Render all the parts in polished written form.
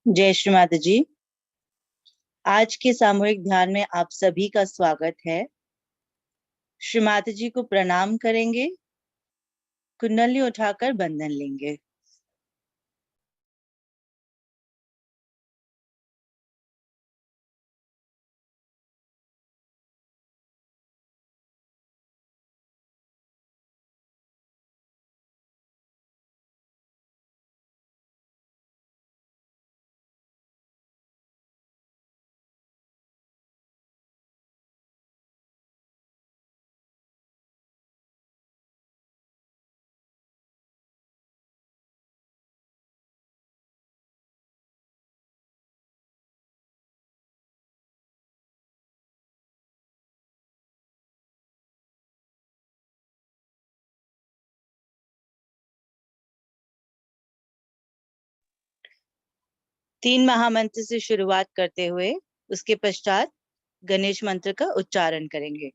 जय श्री माता जी। आज के सामूहिक ध्यान में आप सभी का स्वागत है। श्री माता जी को प्रणाम करेंगे, कुंडली उठाकर बंधन लेंगे। तीन महामंत्र से शुरुआत करते हुए उसके पश्चात गणेश मंत्र का उच्चारण करेंगे।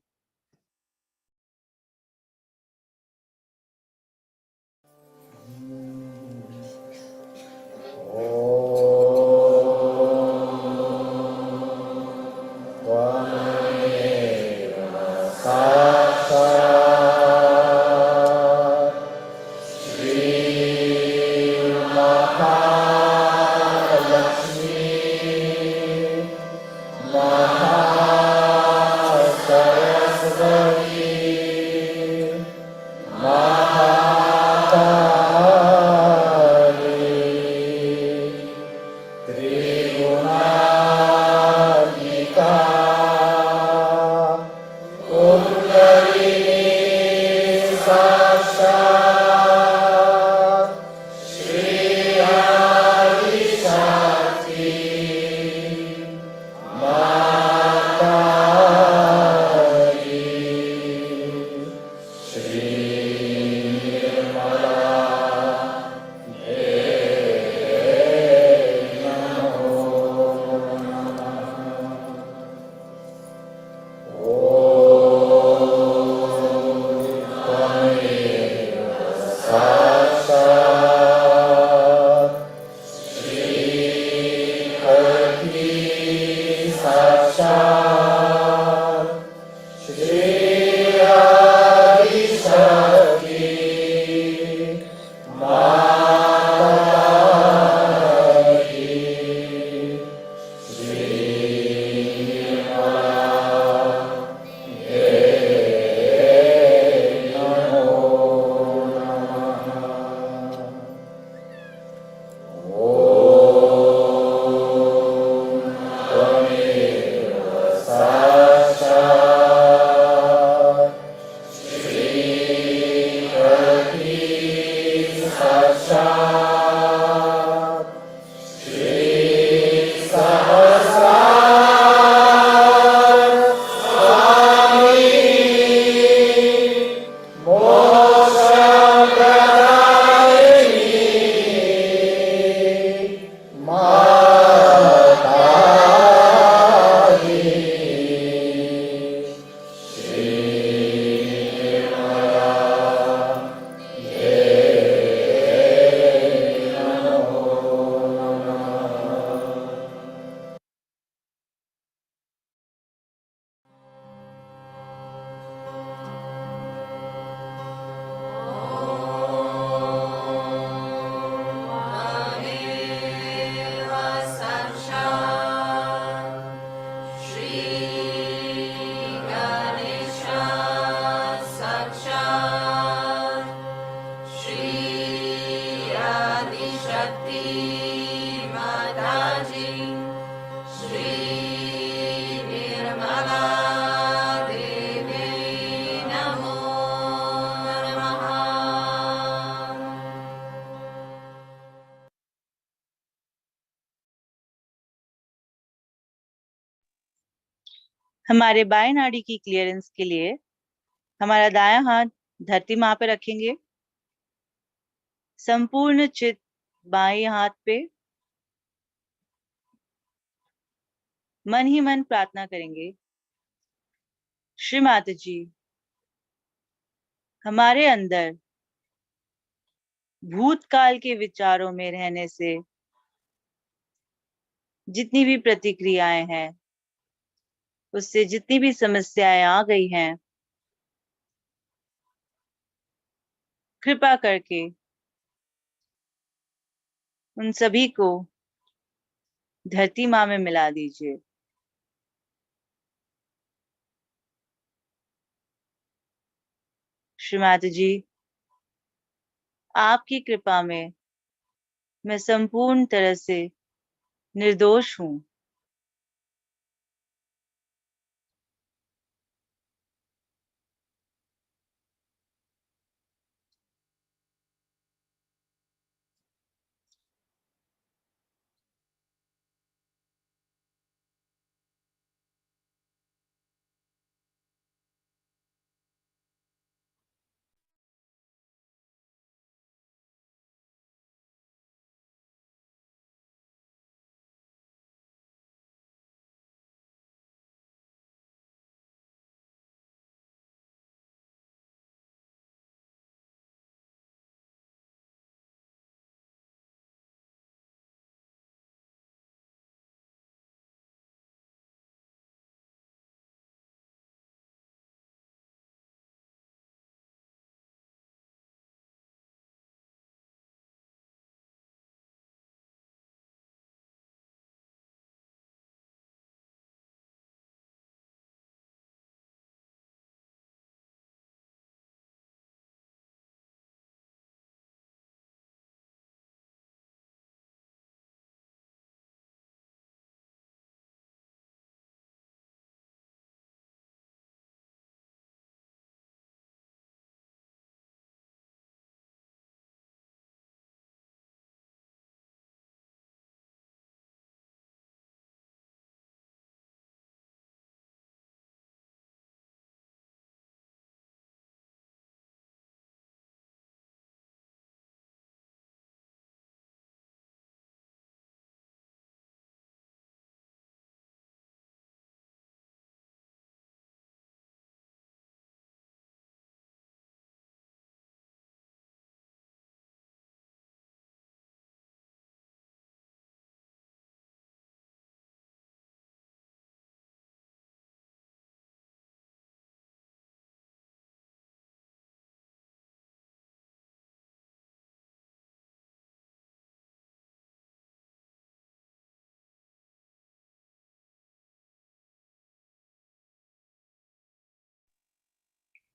हमारे बाएं नाड़ी की क्लियरेंस के लिए हमारा दायां हाथ धरती मां पे रखेंगे। संपूर्ण चित्त बाएं हाथ पे, मन ही मन प्रार्थना करेंगे। श्री माता जी, हमारे अंदर भूतकाल के विचारों में रहने से जितनी भी प्रतिक्रियाएं हैं, उससे जितनी भी समस्याएं आ गई हैं, कृपा करके उन सभी को धरती माँ में मिला दीजिए। श्रीमती जी, आपकी कृपा में मैं संपूर्ण तरह से निर्दोष हूँ।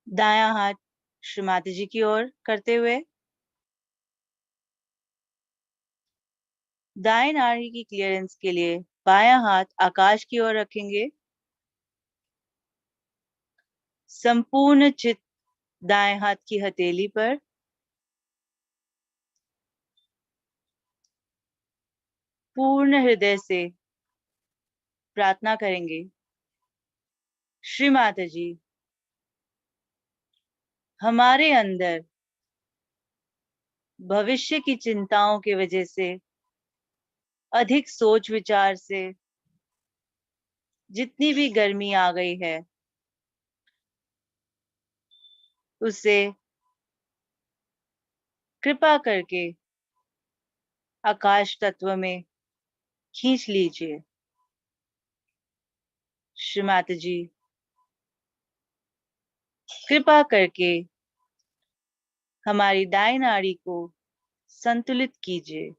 दायां हाथ श्रीमती जी की ओर करते हुए, दाएं नाड़ी की क्लियरेंस के लिए बायां हाथ आकाश की ओर रखेंगे। संपूर्ण चित्त दाएं हाथ की हथेली पर, पूर्ण हृदय से प्रार्थना करेंगे। श्री माता जी, हमारे अंदर भविष्य की चिंताओं की वजह से, अधिक सोच विचार से जितनी भी गर्मी आ गई है, उसे कृपा करके आकाश तत्व में खींच लीजिए। श्री माता जी, कृपा करके हमारी दाएं नाड़ी को संतुलित कीजिए।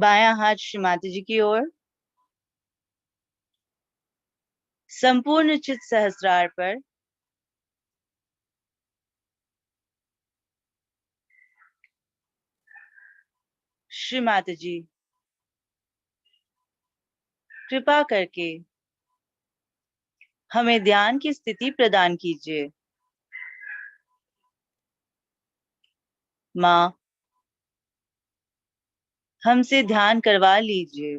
बायां हाथ श्रीमाता जी की ओर। संपूर्ण चित्त सहस्रार पर श्रीमाता जी कृपा करके हमें ध्यान की स्थिति प्रदान कीजिए। माँ, हमसे ध्यान करवा लीजिए।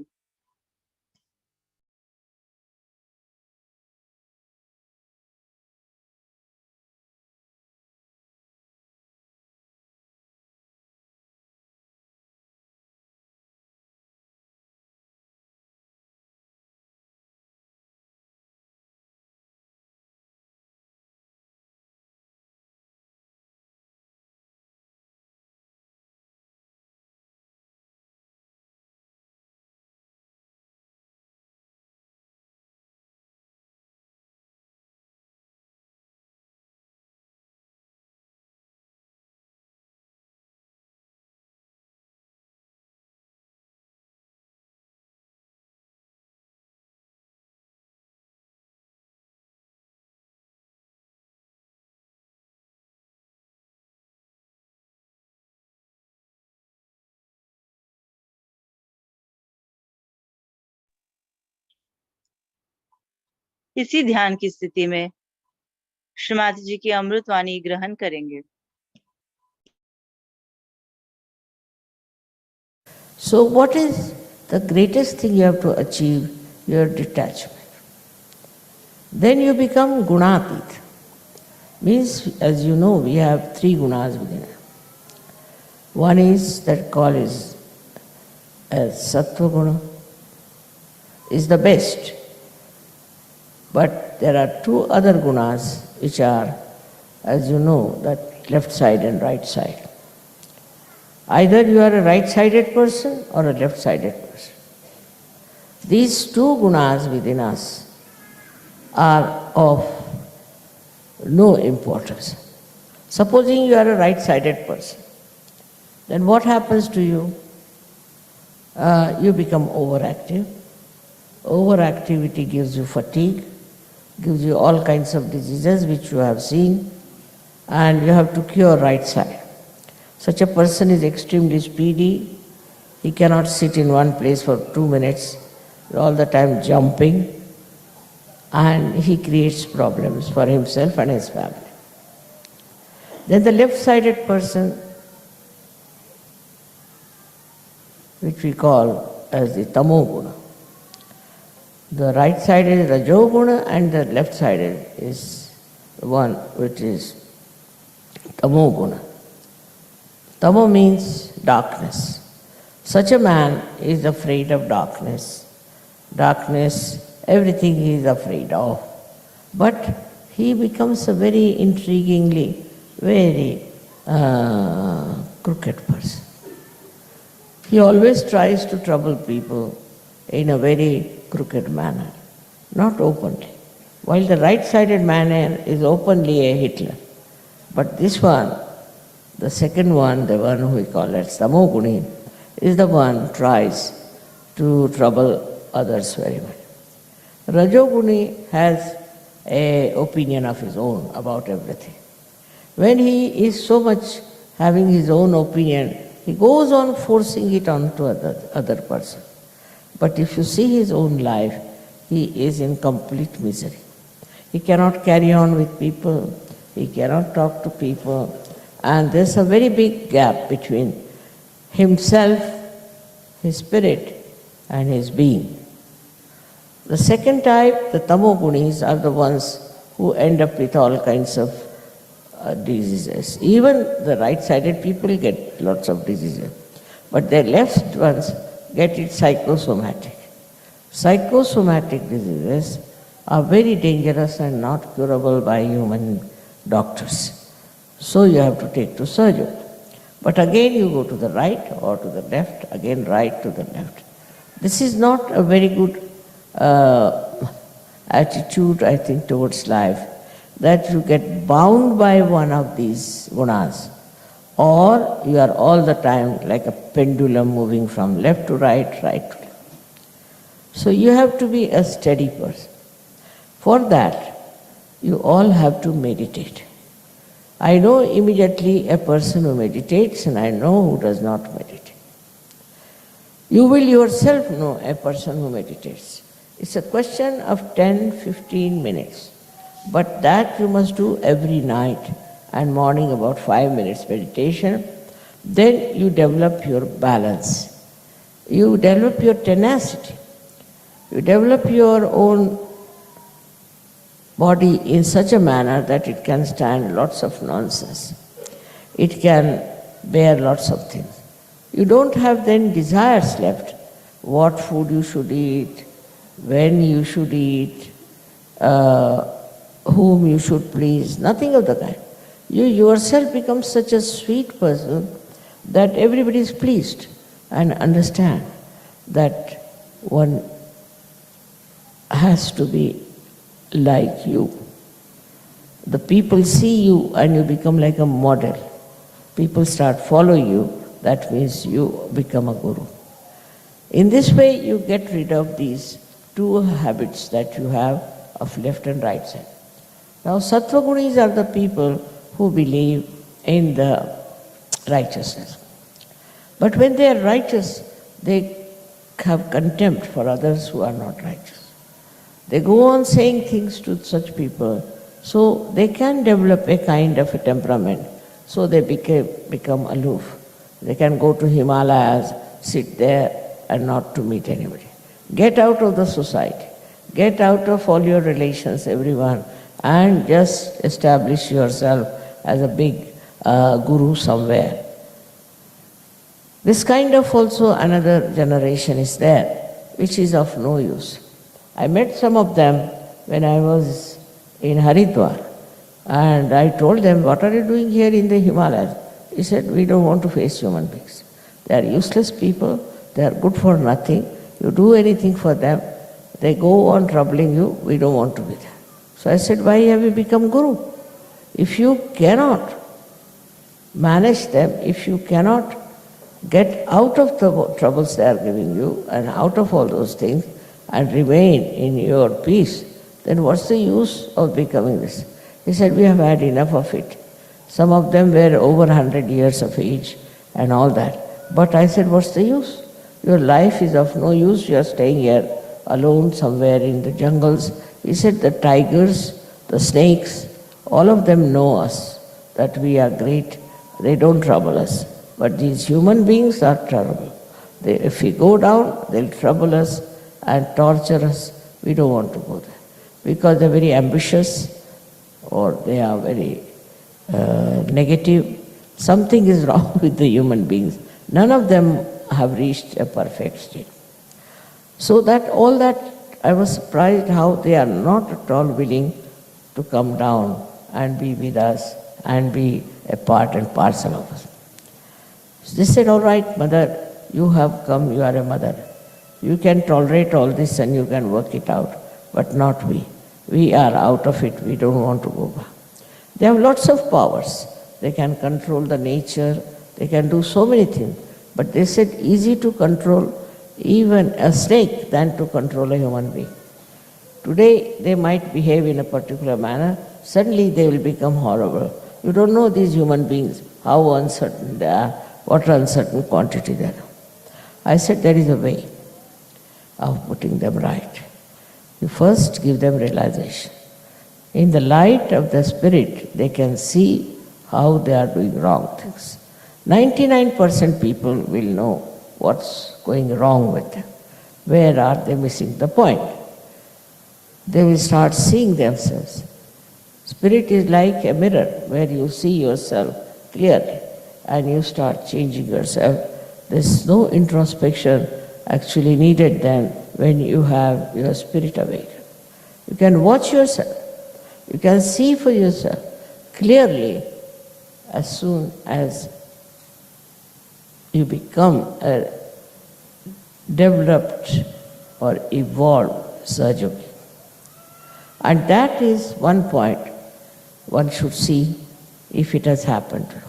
इसी ध्यान की स्थिति में श्रीमाता जी की अमृतवाणी ग्रहण करेंगे। So what is the greatest thing you have to achieve? Your detachment. Then you become gunatit. Means, as you know, we have three gunas within us. One is that called is as sattva guna, is the best. But there are two other gunas which are, as you know, that left side and right side. Either you are a right-sided person or a left-sided person. These two gunas within us are of no importance. Supposing you are a right-sided person, then what happens to you? You become overactive. Overactivity gives you fatigue, gives you all kinds of diseases which you have seen, and you have to cure right side. Such a person is extremely speedy. He cannot sit in one place for 2 minutes, all the time jumping, and he creates problems for himself and his family. Then the left-sided person, which we call as the tamoguna. The right side is rajoguna and the left side is the one which is tamoguna. Tamo means darkness. Such a man is afraid of darkness. Darkness, everything he is afraid of. But he becomes a very intriguingly, very crooked person. He always tries to trouble people in a very crooked manner, not openly. While the right-sided man is openly a Hitler. But this one, the second one, the one who we call it Samoguni, is the one who tries to trouble others very much. Rajoguni has an opinion of his own about everything. When he is so much having his own opinion, he goes on forcing it on to other person. But if you see his own life, he is in complete misery. He cannot carry on with people, he cannot talk to people, and there's a very big gap between himself, his spirit, and his being. The second type, the tamogunis, are the ones who end up with all kinds of diseases. Even the right-sided people get lots of diseases, but the left ones get it psychosomatic. Psychosomatic diseases are very dangerous and not curable by human doctors. So you have to take to surgery. But again you go to the right or to the left, again right to the left. This is not a very good attitude, I think, towards life, that you get bound by one of these gunas or you are all the time like a pendulum moving from left to right, right to left. So you have to be a steady person. For that, you all have to meditate. I know immediately a person who meditates and I know who does not meditate. You will yourself know a person who meditates. It's a question of 10-15 minutes. But that you must do every night and morning about 5 minutes meditation. Then you develop your balance. You develop your tenacity. You develop your own body in such a manner that it can stand lots of nonsense. It can bear lots of things. You don't have then desires left. What food you should eat, when you should eat, whom you should please, nothing of the kind. You yourself become such a sweet person that everybody is pleased and understand that one has to be like you. The people see you and you become like a model. People start following you, that means you become a guru. In this way you get rid of these two habits that you have of left and right side. Now sattva gunis are the people who believe in the righteousness. But when they are righteous, they have contempt for others who are not righteous. They go on saying things to such people, so they can develop a kind of a temperament, so they become aloof. They can go to Himalayas, sit there and not to meet anybody. Get out of the society. Get out of all your relations, everyone, and just establish yourself as a big guru somewhere. This kind of also another generation is there, which is of no use. I met some of them when I was in Haridwar, and I told them, what are you doing here in the Himalayas? He said, we don't want to face human beings. They are useless people, they are good for nothing. You do anything for them, they go on troubling you, we don't want to be there. So I said, why have you become guru? If you cannot manage them, if you cannot get out of the troubles they are giving you and out of all those things and remain in your peace, then what's the use of becoming this? He said, we have had enough of it. Some of them were over 100 years of age and all that. But I said, what's the use? Your life is of no use. You are staying here alone somewhere in the jungles. He said, the tigers, the snakes, all of them know us, that we are great. They don't trouble us. But these human beings are terrible. If we go down, they'll trouble us and torture us. We don't want to go there. Because they're very ambitious or they are very negative. Something is wrong with the human beings. None of them have reached a perfect state. So that all that, I was surprised how they are not at all willing to come down and be with us and be a part and parcel of us. So they said, all right, mother, you have come, you are a mother. You can tolerate all this and you can work it out, but not we. We are out of it, we don't want to go back. They have lots of powers. They can control the nature, they can do so many things. But they said easy to control even a snake than to control a human being. Today they might behave in a particular manner, suddenly they will become horrible. You don't know these human beings, how uncertain they are, what uncertain quantity they are. I said there is a way of putting them right. You first give them realization. In the light of the spirit, they can see how they are doing wrong things. 99% people will know what's going wrong with them. Where are they missing the point? They will start seeing themselves. Spirit is like a mirror where you see yourself clearly and you start changing yourself. There's no introspection actually needed then when you have your spirit awakened. You can watch yourself. You can see for yourself clearly as soon as you become a developed or evolved Sahaja being. And that is one point one should see if it has happened to you.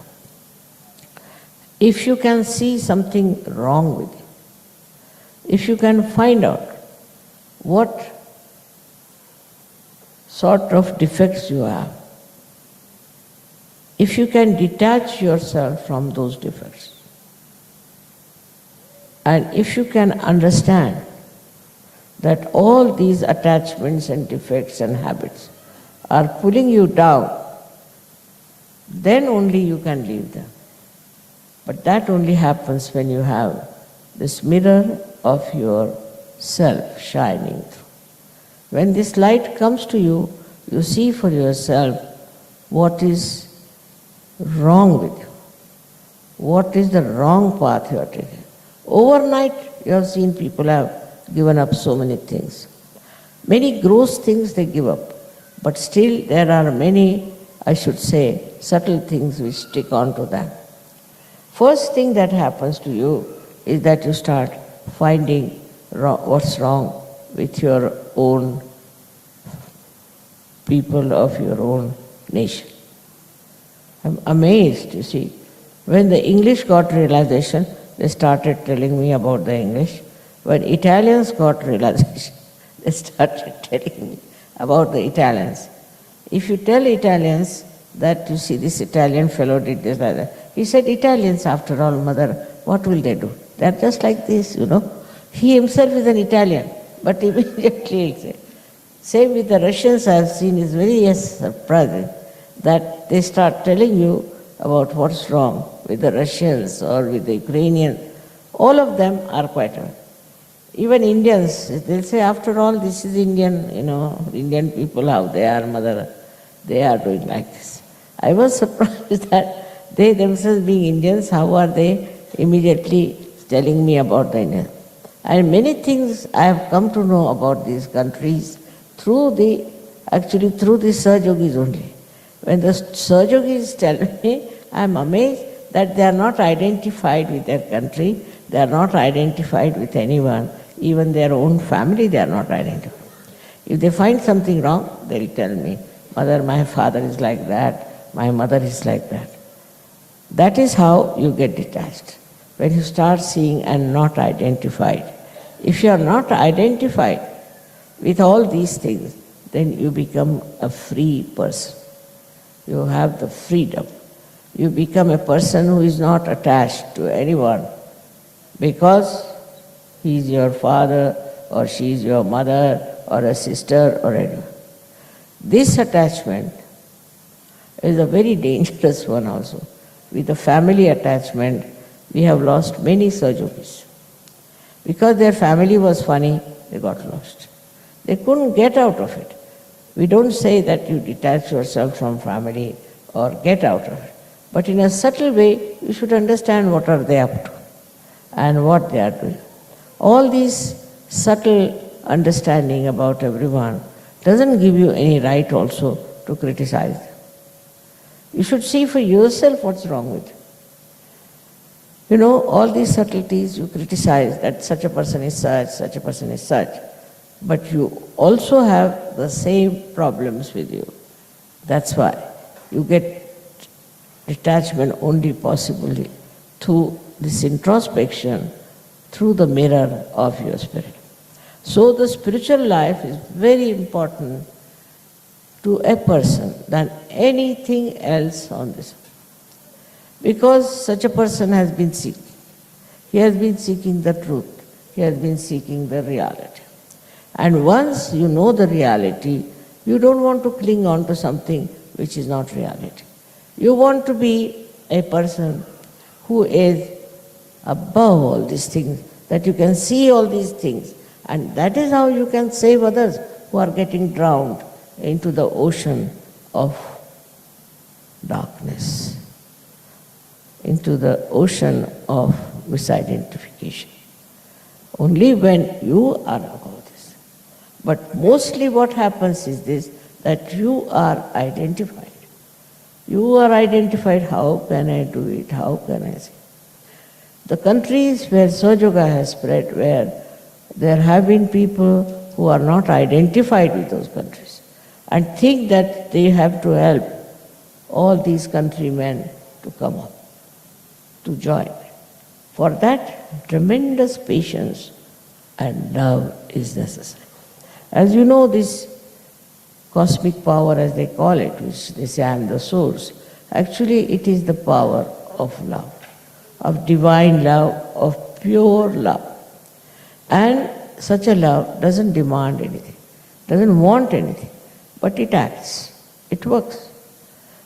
if you can see something wrong with you, if you can find out what sort of defects you have, if you can detach yourself from those defects, and if you can understand that all these attachments and defects and habits are pulling you down, then only you can leave them. But that only happens when you have this mirror of your self shining through. When this light comes to you, you see for yourself what is wrong with you, what is the wrong path you are taking. Overnight, you have seen people have given up so many things. Many gross things they give up, but still there are many, I should say, subtle things which stick on to them. First thing that happens to you is that you start finding what's wrong with your own people of your own nation. I'm amazed, you see. When the English got realization, they started telling me about the English. When Italians got realization, they started telling me about the Italians. If you tell Italians that, you see, this Italian fellow did this, like that, he said, Italians, after all, mother, what will they do? They're just like this, you know. He himself is an Italian, but immediately he'll say. Same with the Russians, I have seen, is very surprising that they start telling you about what's wrong with the Russians or with the Ukrainians. All of them are quite aware. Even Indians, they'll say, after all, this is Indian, you know, Indian people, how they are, mother, they are doing like this. I was surprised that they themselves being Indians, how are they immediately telling me about the Indians. And many things I have come to know about these countries through the Sahajogis only. When the Sahajogis tell me, I am amazed that they are not identified with their country, they are not identified with anyone, even their own family they are not identified. If they find something wrong, they will tell me, mother, my father is like that, my mother is like that. That is how you get detached. When you start seeing and not identified. If you are not identified with all these things, then you become a free person. You have the freedom. You become a person who is not attached to anyone because he is your father or she is your mother or a sister or anyone. This attachment is a very dangerous one also. With the family attachment, we have lost many Sahajogis. Because their family was funny, they got lost. They couldn't get out of it. We don't say that you detach yourself from family or get out of it. But in a subtle way, you should understand what are they up to and what they are doing. All these subtle understanding about everyone doesn't give you any right also to criticize them. You should see for yourself what's wrong with you. You know, all these subtleties you criticize that such a person is such a person is such. But you also have the same problems with you. That's why you get detachment only possibly through this introspection, through the mirror of your spirit. So the spiritual life is very important to a person than anything else on this earth. Because such a person has been seeking. He has been seeking the truth. He has been seeking the reality. And once you know the reality, you don't want to cling on to something which is not reality. You want to be a person who is above all these things, that you can see all these things. And that is how you can save others who are getting drowned into the ocean of darkness, into the ocean of misidentification. Only when you are above this. But mostly what happens is this, that you are identified. You are identified, how can I do it, how can I say? The countries where Sahaja has spread, where there have been people who are not identified with those countries and think that they have to help all these countrymen to come up. to join. For that, tremendous patience and love is necessary. As you know, this cosmic power, as they call it, which they say I am the source, actually it is the power of love, of divine love, of pure love. And such a love doesn't demand anything, doesn't want anything, but it acts, it works.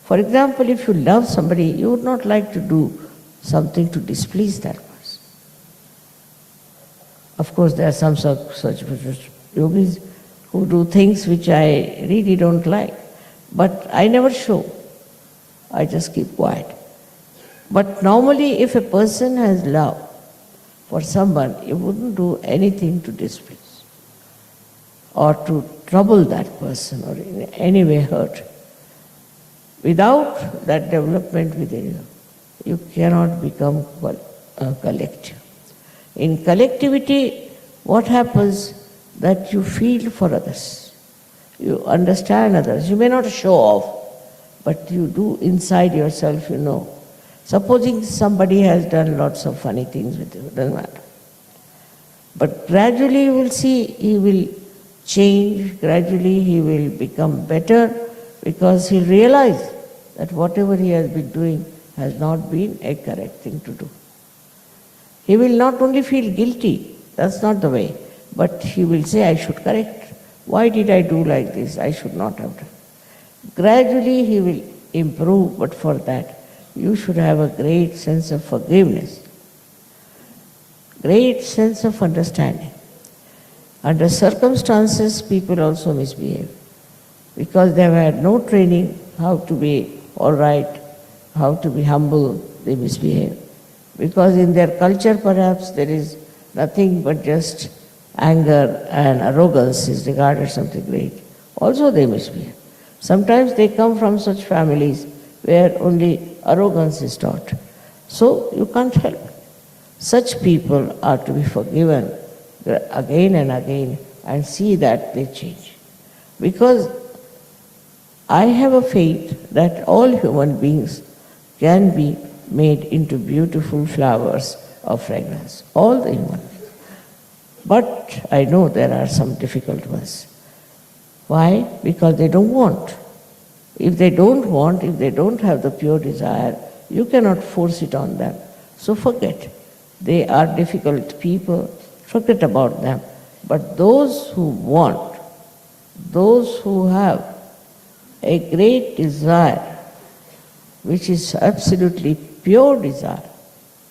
For example, if you love somebody, you would not like to do something to displease that person. Of course, there are some such yogis who do things which I really don't like, but I never show. I just keep quiet. But normally, if a person has love for someone, you wouldn't do anything to displease or to trouble that person or in any way hurt. Without that development within you, you cannot become collective. In collectivity, what happens that you feel for others, you understand others. You may not show off, but you do inside yourself, you know. Supposing somebody has done lots of funny things with you, doesn't matter. But gradually you will see he will change, gradually he will become better because he'll realize that whatever he has been doing has not been a correct thing to do. He will not only feel guilty, that's not the way, but he will say, I should correct. Why did I do like this? I should not have done. Gradually he will improve, but for that you should have a great sense of forgiveness, great sense of understanding. Under circumstances, people also misbehave because they have had no training how to be all right, how to be humble, they misbehave. Because in their culture perhaps there is nothing but just anger and arrogance is regarded something great. Also they misbehave. Sometimes they come from such families where only arrogance is taught. So you can't help. Such people are to be forgiven again and again and see that they change. Because I have a faith that all human beings can be made into beautiful flowers of fragrance. All the human beings. But I know there are some difficult ones. Why? Because they don't want. If they don't want, if they don't have the pure desire, you cannot force it on them. So forget. They are difficult people, forget about them. But those who want, those who have a great desire, which is absolutely pure desire,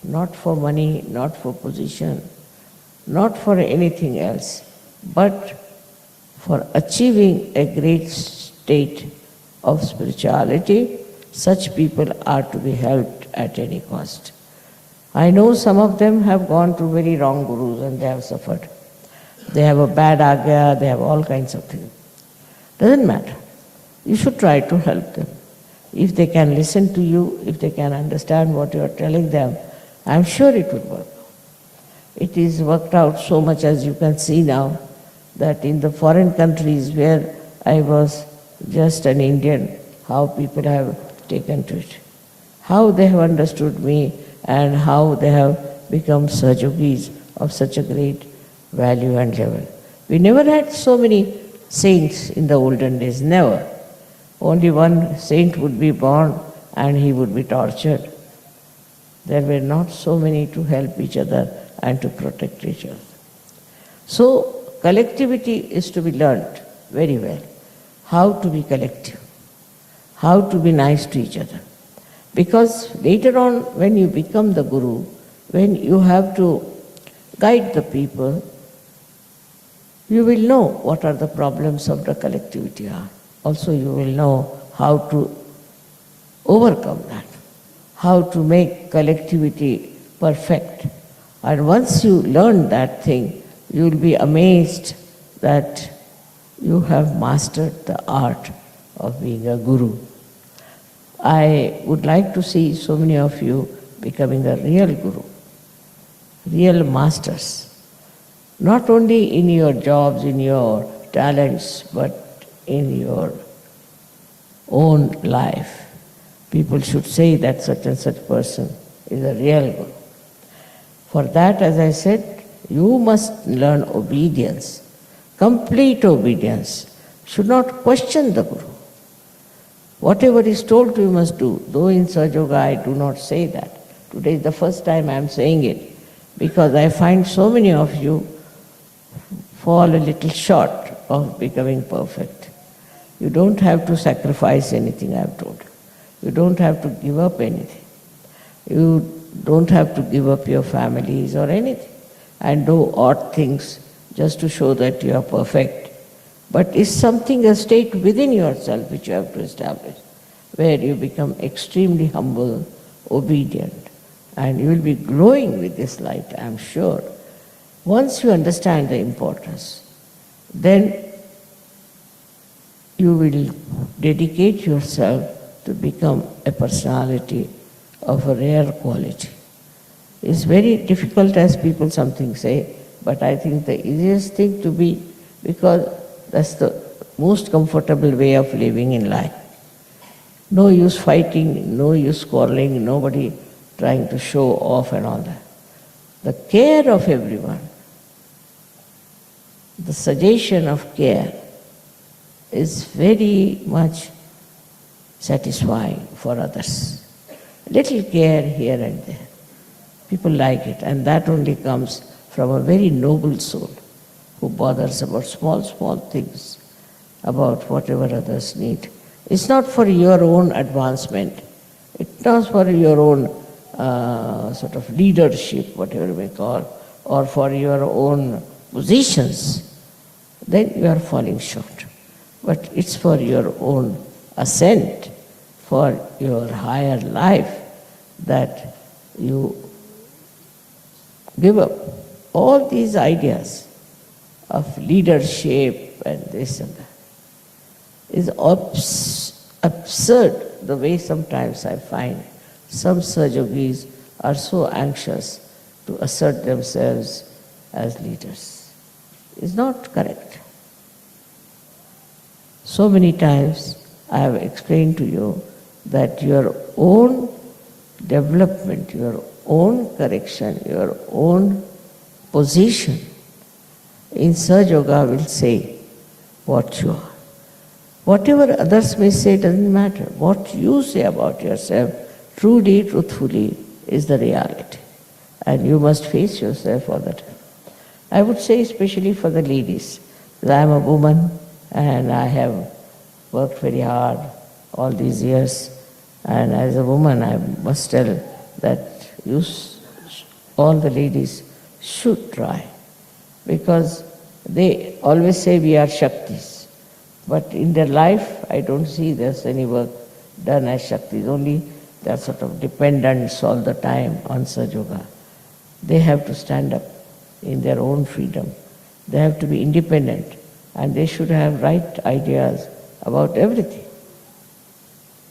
not for money, not for position, not for anything else, but for achieving a great state of spirituality, such people are to be helped at any cost. I know some of them have gone to very wrong gurus and they have suffered. They have a bad agya, they have all kinds of things. Doesn't matter. You should try to help them. If they can listen to you, if they can understand what you are telling them, I am sure it will work. It is worked out so much, as you can see now, that in the foreign countries where I was just an Indian, how people have taken to it, how they have understood me and how they have become Sahajogis of such a great value and level. We never had so many saints in the olden days, never. Only one saint would be born and he would be tortured. There were not so many to help each other and to protect each other. So collectivity is to be learnt very well. How to be collective, how to be nice to each other. Because later on when you become the guru, when you have to guide the people, you will know what are the problems of the collectivity are. Also you will know how to overcome that, how to make collectivity perfect. And once you learn that thing, you will be amazed that you have mastered the art of being a guru. I would like to see so many of you becoming a real guru, real masters. Not only in your jobs, in your talents, but in your own life. People should say that such and such person is a real Guru. For that, as I said, you must learn obedience, complete obedience. Should not question the Guru. Whatever is told to you must do. Though in Sahaja Yoga I do not say that. Today is the first time I am saying it, because I find so many of you fall a little short of becoming perfect. You don't have to sacrifice anything, I have told you. You don't have to give up anything. You don't have to give up your families or anything and do odd things just to show that you are perfect. But it's something, a state within yourself which you have to establish, where you become extremely humble, obedient, and you will be glowing with this light, I am sure. Once you understand the importance, then you will dedicate yourself to become a personality of a rare quality. It's very difficult, as people something say, but I think the easiest thing to be, because that's the most comfortable way of living in life. No use fighting, no use quarreling, nobody trying to show off and all that. The care of everyone, the suggestion of care is very much satisfying for others. Little care here and there. People like it, and that only comes from a very noble soul who bothers about small, small things, about whatever others need. It's not for your own advancement. It's not for your own sort of leadership, whatever you may call, or for your own positions. Then you are falling short. But it's for your own ascent, for your higher life, that you give up all these ideas of leadership and this and that. It's absurd the way sometimes I find some Sahajogis are so anxious to assert themselves as leaders. It's not correct. So many times I have explained to you that your own development, your own correction, your own position in Sahaja Yoga will say what you are. Whatever others may say doesn't matter. What you say about yourself, truly, truthfully, is the reality. And you must face yourself all the time. I would say especially for the ladies, because I am a woman and I have worked very hard all these years, and as a woman I must tell that all the ladies should try, because they always say we are Shaktis, but in their life I don't see there's any work done as Shaktis, only they are sort of dependents all the time on Sahaja Yoga. They have to stand up in their own freedom. They have to be independent, and they should have right ideas about everything.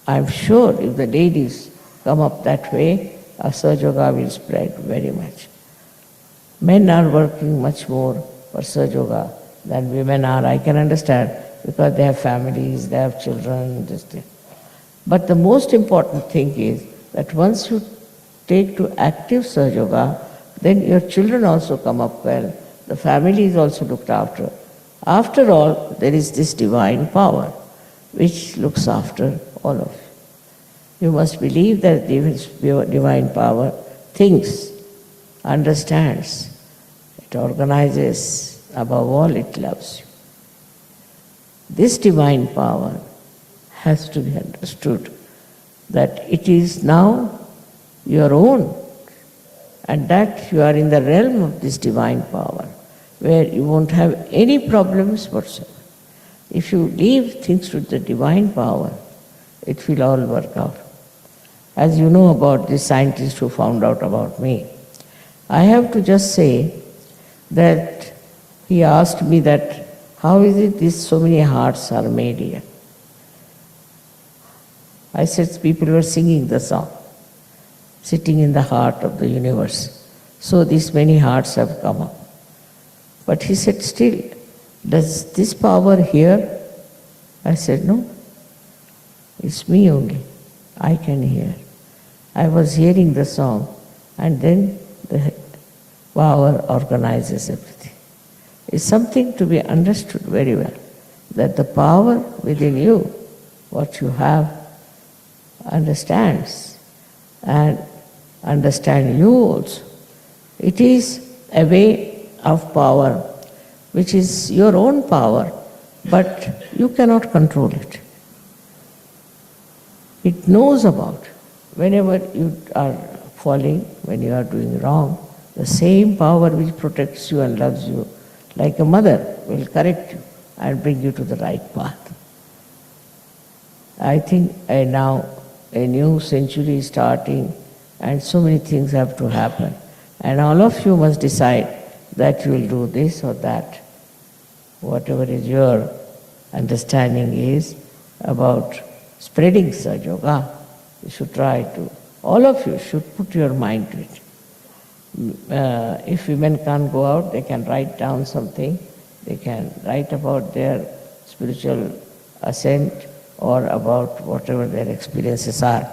I'm sure if the ladies come up that way, Sahaja Yoga will spread very much. Men are working much more for Sahaja Yoga than women are. I can understand, because they have families, they have children, this thing. But the most important thing is that once you take to active Sahaja Yoga, then your children also come up well, the family is also looked after. After all, there is this divine power which looks after all of you. You must believe that this divine power thinks, understands, it organizes, above all it loves you. This divine power has to be understood, that it is now your own, and that you are in the realm of this divine power, where you won't have any problems whatsoever. If you leave things to the divine power, it will all work out. As you know about this scientist who found out about me, I have to just say that he asked me that, how is it these so many hearts are made here? I said, people were singing the song, sitting in the heart of the universe. So these many hearts have come up. But he said, still, does this power hear? I said, no, it's me only. I can hear. I was hearing the song, and then the power organizes everything. It's something to be understood very well, that the power within you, what you have, understands, and understand you also. It is a way of power which is your own power, but you cannot control it. It knows about whenever you are falling, when you are doing wrong, the same power which protects you and loves you, like a mother, will correct you and bring you to the right path. I think now a new century is starting and so many things have to happen. And all of you must decide that you will do this or that, whatever is your understanding is about spreading Sahaja Yoga. You should try to, all of you should put your mind to it. If women can't go out, they can write down something. They can write about their spiritual ascent or about whatever their experiences are.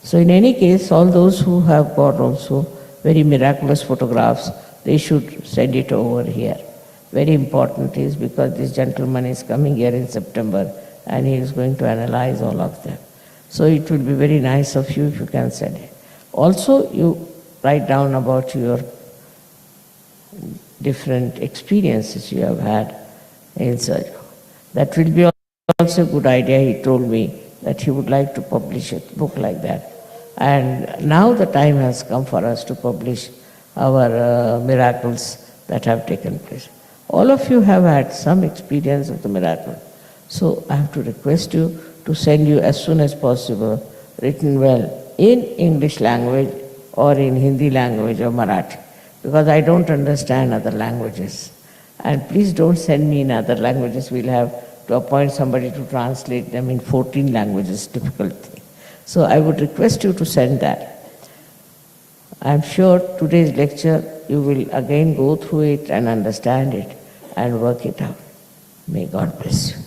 So in any case, all those who have got also very miraculous photographs, they should send it over here. Very important is because this gentleman is coming here in September and he is going to analyze all of them. So it will be very nice of you if you can send it. Also, you write down about your different experiences you have had in Sahaja. That will be also a good idea. He told me that he would like to publish a book like that. And now the time has come for us to publish our miracles that have taken place. All of you have had some experience of the miracle. So I have to request you to send you as soon as possible, written well, in English language or in Hindi language or Marathi, because I don't understand other languages. And please don't send me in other languages. We'll have to appoint somebody to translate them in 14 languages, difficult thing. So I would request you to send that. I'm sure today's lecture you will again go through it and understand it and work it out. May God bless you.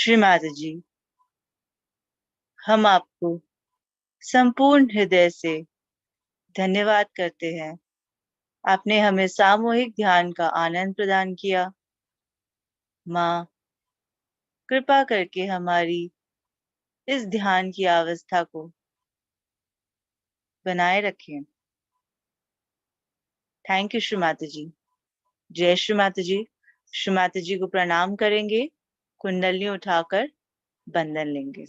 श्रीमाता जी, हम आपको संपूर्ण हृदय से धन्यवाद करते हैं। आपने हमें सामूहिक ध्यान का आनंद प्रदान किया। माँ, कृपा करके हमारी इस ध्यान की अवस्था को बनाए रखें। थैंक यू श्रीमाता जी। जय श्रीमाता जी। श्रीमाता जी को प्रणाम करेंगे, कुंडलियां उठाकर बंधन लेंगे।